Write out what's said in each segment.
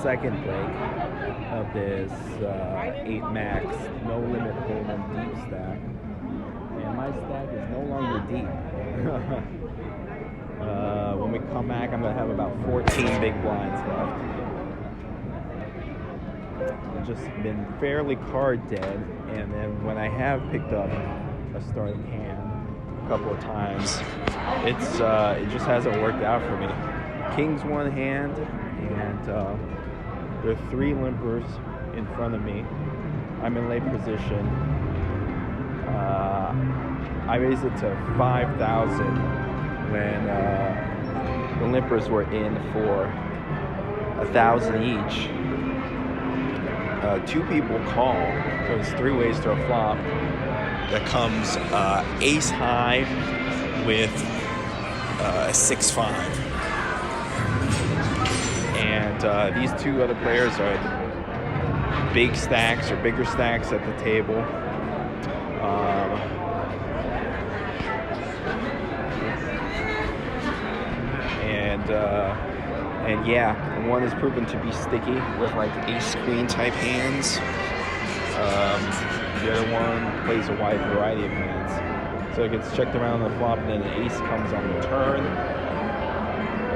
second break of this 8 max no limit hold'em deep stack, and my stack is no longer deep. When we come back, I'm gonna have about 14 big blinds left. I've just been fairly card dead, and then when I have picked up a starting hand a couple of times, it just hasn't worked out for me. King's one hand, and there are 3 limpers in front of me. I'm in late position. I raised it to 5,000 when the limpers were in for 1,000 each. 2 people call, so it's 3 ways to a flop that comes ace high with a 6-5. And these 2 other players are big stacks or bigger stacks at the table. And yeah, one is proven to be sticky with like ace queen type hands. The other one plays a wide variety of hands. So it gets checked around on the flop, and then an ace comes on the turn.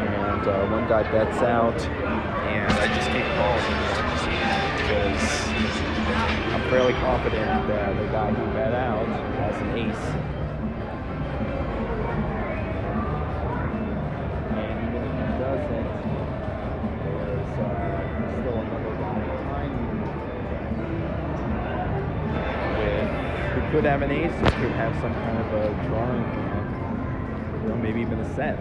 And one guy bets out, and I just keep calling because I'm fairly confident that the guy who bet out has an ace. And even if he doesn't, there's still another guy behind me who could have an ace, or could have some kind of a drawing hand, maybe even a set.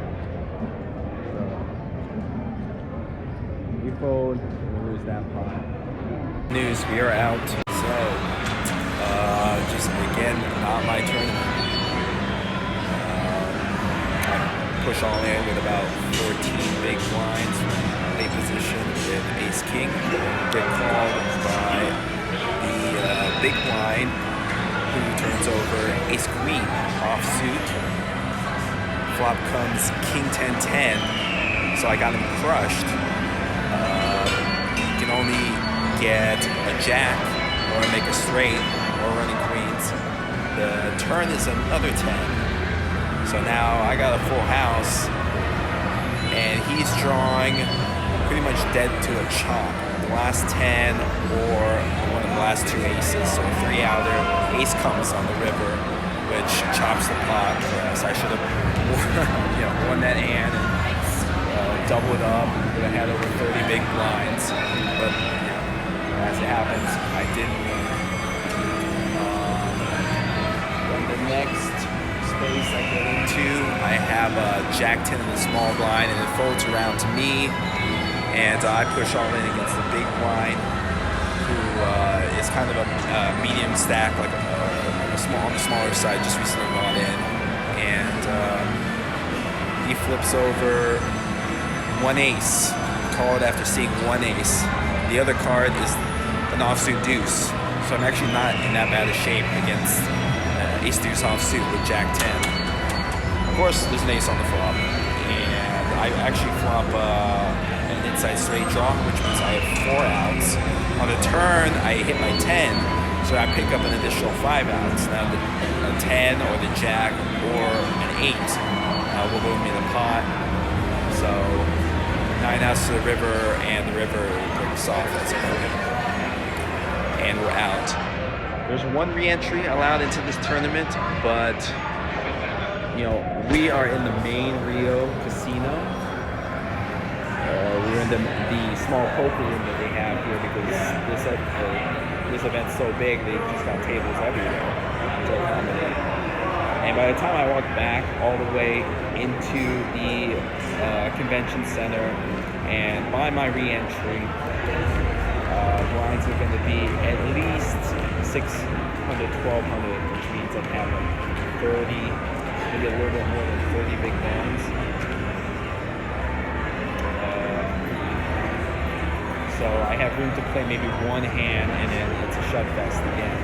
We fold, and we lose that pot. News, we are out. So, just again, not my tournament. Push all in with about 14 big blinds, late position with ace king. Get called by the big blind, who turns over ace queen offsuit. Flop comes king 10-10, so I got him crushed. You can only get a jack or make a straight or running queens. The turn is another 10. So now I got a full house, and he's drawing pretty much dead to a chop. The last 10 or one of the last 2 aces. So 3 outer, ace comes on the river, which chops the pot for us. I should have won that hand and doubled up. Would have had over 30 big blinds, but as it happens, I didn't win. Then the next space I get into, I have Jack 10 in the small blind, and it folds around to me, and I push all in against the big blind, who is kind of a medium stack, like on the smaller side, just recently brought in, and he flips over 1 ace. Call it after seeing 1 ace. The other card is an offsuit deuce, so I'm actually not in that bad a shape against ace deuce offsuit with jack 10. Of course, there's an ace on the flop, and I actually flop an inside straight draw, which means I have 4 outs. On the turn, I hit my 10, so I pick up an additional 5 outs. Now the 10 or the jack or an 8 will move me in the pot. So 9 outs to the river, and the river breaks off as a point. And we're out. There's 1 re-entry allowed into this tournament, but we are in the main Rio casino. We're in the small poker room that they have here because this event's so big, they just got tables everywhere to accommodate. And by the time I walk back all the way into the convention center and by my re-entry, blinds are going to be at least 600, 1,200, which means I have like 30, maybe a little bit more than 30 big blinds. So I have room to play maybe 1 hand, and then it's a shut fest again.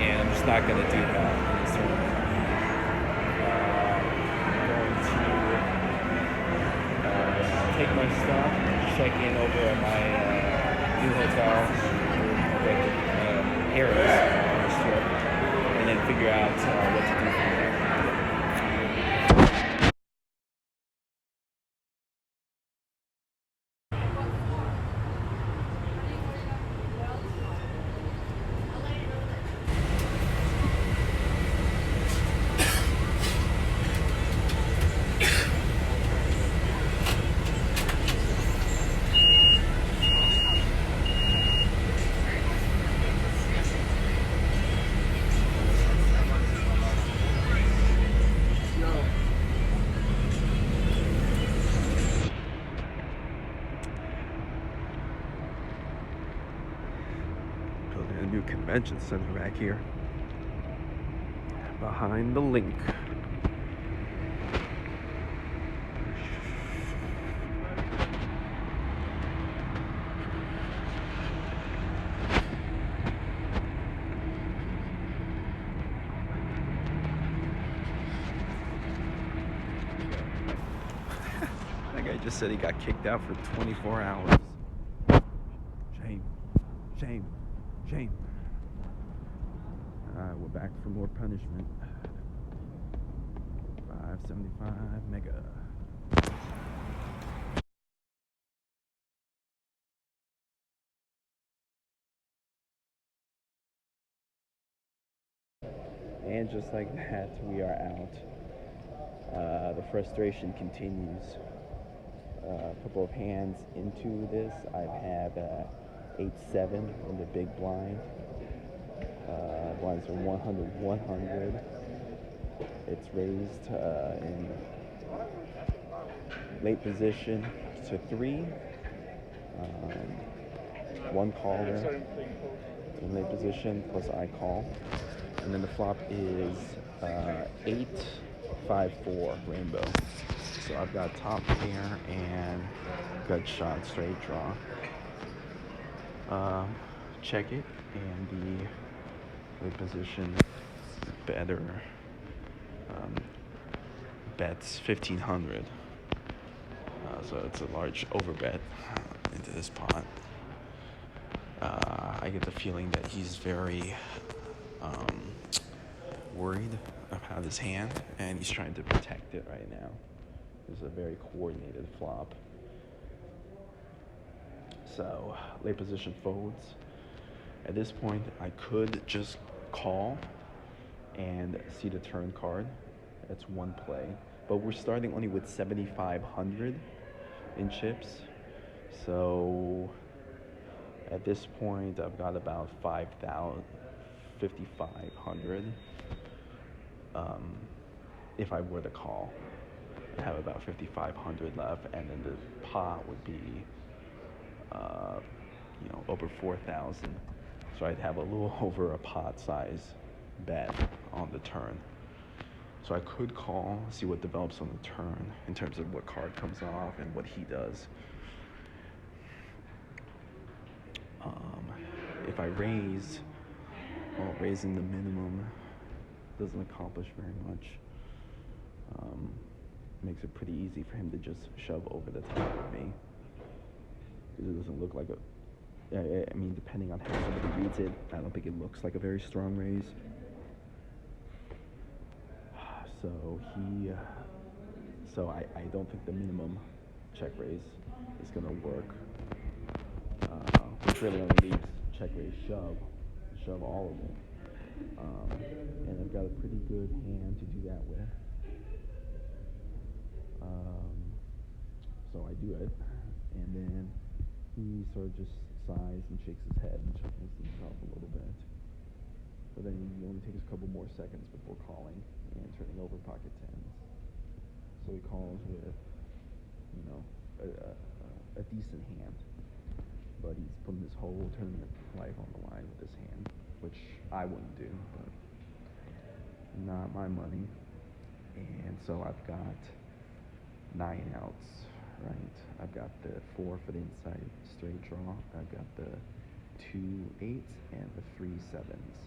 And I'm just not going to do that in this tournament. I'm going to take my stuff, check in over at my new hotel with Harris on this trip, and then figure out what to do from there. Building a new convention center back here behind the link. That guy just said he got kicked out for 24 hours. Shame. Shame. Shame. Alright, we're back for more punishment. 575 mega. And just like that, we are out. The frustration continues. A couple of hands into this. I've had 8-7 in the big blind. Blinds are 100. It's raised in late position to 3. One caller in late position plus I call. And then the flop is 8-5-4 rainbow. So I've got top pair and gut shot straight draw. Check it, and the late position better bets 1500. So it's a large overbet into this pot. I get the feeling that he's very worried about his hand, and he's trying to protect it right now. It's a very coordinated flop. So late position folds. At this point, I could just call and see the turn card. That's one play. But we're starting only with 7,500 in chips. So at this point, I've got about 5,500. If I were to call, I have about 5,500 left, and then the pot would be, over 4,000. So I'd have a little over a pot size bet on the turn. So I could call, see what develops on the turn in terms of what card comes off and what he does. If I raise, well, raising the minimum doesn't accomplish very much. Makes it pretty easy for him to just shove over the top of me, because it doesn't look like I mean, depending on how somebody reads it, I don't think it looks like a very strong raise. So I don't think the minimum check raise is gonna work. Which really only leaves check raise shove all of it. And I've got a pretty good hand to do that with. So I do it, and then he sort of just sighs and shakes his head and chuckles himself a little bit. But then he only takes a couple more seconds before calling and turning over pocket tens. So he calls with, a decent hand. But he's putting his whole tournament life on the line with this hand, which I wouldn't do, but not my money. And so I've got 9 outs, right? I've got the 4 for the inside straight draw. I've got the 2 8s and the 3 7s.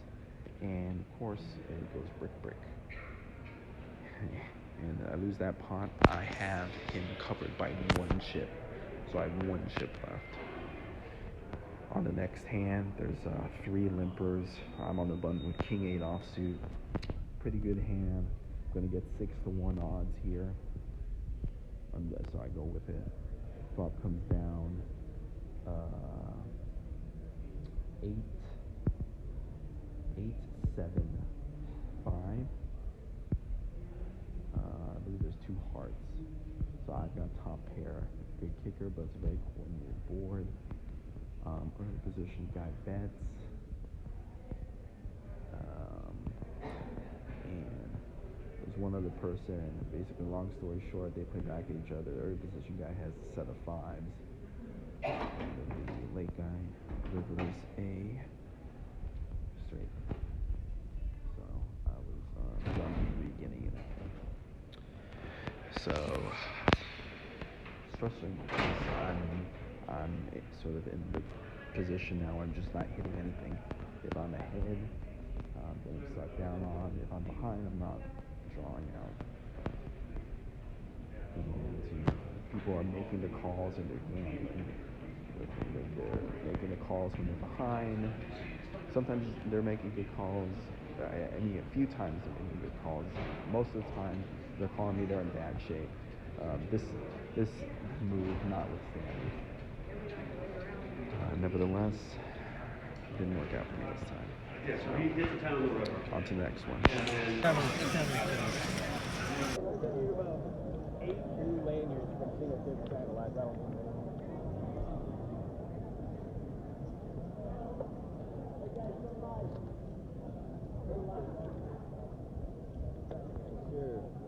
And of course, it goes brick. And I lose that pot. I have him covered by 1 chip. So so I have one chip left. On the next hand, there's 3 limpers. I'm on the button with King 8 offsuit. Pretty good hand. I'm gonna get 6-1 odds here. So I go with it. Flop comes down 8, 7, 5. I believe there's 2 hearts. So I've got top pair. Good kicker, but it's a very coordinated board. Early position guy bets. And there's one other person. Basically, long story short, they play back at each other. The early position guy has a set of 5s. And the late guy delivers a straight. So I was done in the beginning. So it's frustrating because I'm sort of in the position now. I'm just not hitting anything. If I'm ahead, I'm getting sucked down on. If I'm behind, I'm not drawing out. And people are making the calls and they're gambling. They're making the calls when they're behind. Sometimes they're making good calls. I mean, a few times they're making good calls. Most of the time, they're calling me they're in bad shape. This move notwithstanding. Nevertheless, it didn't work out for me this time. So, on to the next one. Sure.